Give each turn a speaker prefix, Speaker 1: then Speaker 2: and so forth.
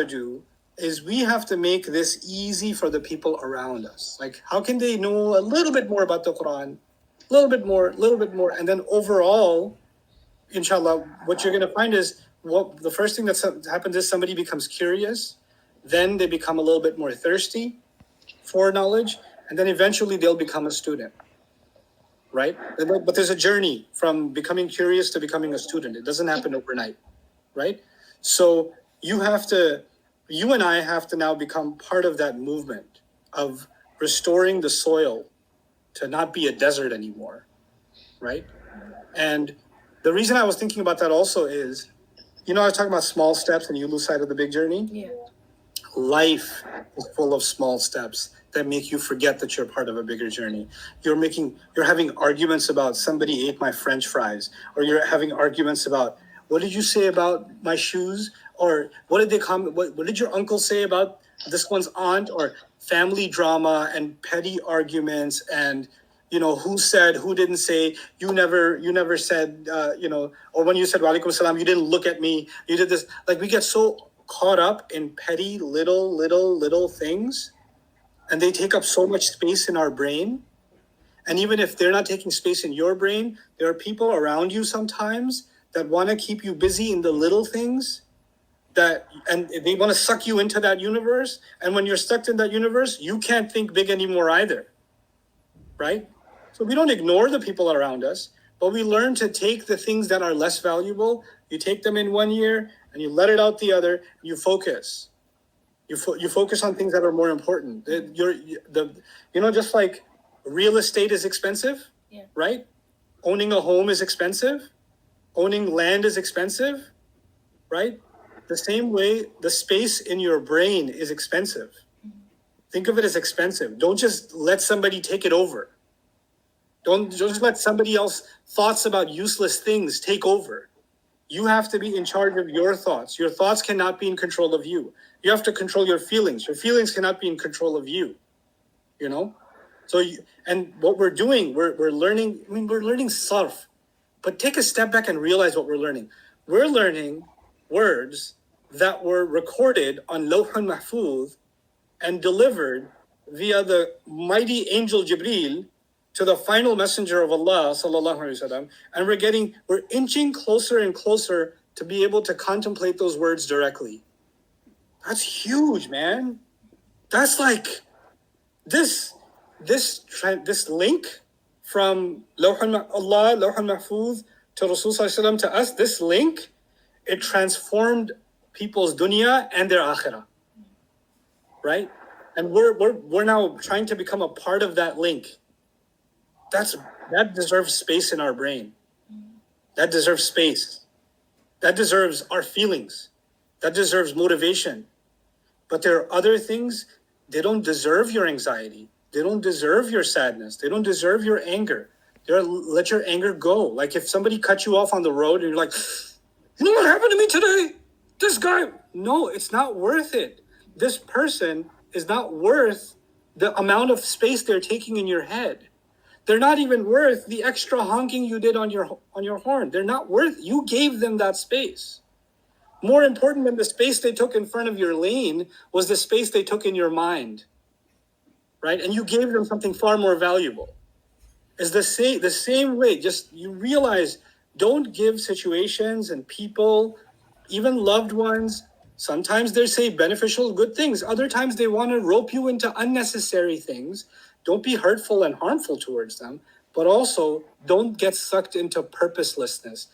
Speaker 1: do is we have to make this easy for the people around us. Like, how can they know a little bit more about the Quran? A little bit more. And then overall, inshallah, what you're going to find is the first thing that happens is somebody becomes curious. Then they become a little bit more thirsty for knowledge. And then eventually they'll become a student. Right? But there's a journey from becoming curious to becoming a student. It doesn't happen overnight. Right? So you and I have to now become part of that movement of restoring the soil to not be a desert anymore, right? And the reason I was thinking about that also is, I was talking about small steps and you lose sight of the big journey.
Speaker 2: Yeah.
Speaker 1: Life is full of small steps that make you forget that you're part of a bigger journey. You're having arguments about somebody ate my French fries, or you're having arguments about, what did you say about my shoes? Or what did your uncle say about this one's aunt? Or family drama and petty arguments and, who said, who didn't say, you never said, or when you said, wa alaikum salam, you didn't look at me, you did this. Like, we get so caught up in petty little things, and they take up so much space in our brain. And even if they're not taking space in your brain, there are people around you sometimes that want to keep you busy in the little things, and they want to suck you into that universe. And when you're stuck in that universe, you can't think big anymore either, right? So we don't ignore the people around us, but we learn to take the things that are less valuable. You take them in one year and you let it out the other. And you focus. You focus on things that are more important. Just like real estate is expensive,
Speaker 2: yeah,
Speaker 1: right? Owning a home is expensive. Owning land is expensive, right? The same way, the space in your brain is expensive. Think of it as expensive. Don't just let somebody take it over. Don't just let somebody else thoughts about useless things take over. You have to be in charge of your thoughts. Your thoughts cannot be in control of you. You have to control your feelings. Your feelings cannot be in control of you. So and what we're doing, we're learning. We're learning sarf, but take a step back and realize what we're learning. We're learning words that were recorded on Lawh al-Mahfuz and delivered via the mighty angel Jibreel to the final messenger of Allah, sallallahu alaihi wasallam, and we're inching closer and closer to be able to contemplate those words directly. That's huge, man. That's like this link from Lawh al-Mahfuz to Rasul sallallahu alaihi wasallam to us. This link, it transformed people's dunya and their akhirah, right? And we're now trying to become a part of that link. That deserves space in our brain. That deserves space. That deserves our feelings. That deserves motivation. But there are other things, they don't deserve your anxiety. They don't deserve your sadness. They don't deserve your anger. Let your anger go. Like if somebody cut you off on the road and you're like, you know what happened to me today? This guy. No, it's not worth it. This person is not worth the amount of space they're taking in your head. They're not even worth the extra honking you did on your horn. They're not worth. You gave them that space. More important than the space they took in front of your lane was the space they took in your mind, right? And you gave them something far more valuable. It's the same way. Just you realize, don't give situations and people, even loved ones. Sometimes they say beneficial, good things. Other times they want to rope you into unnecessary things. Don't be hurtful and harmful towards them, but also don't get sucked into purposelessness.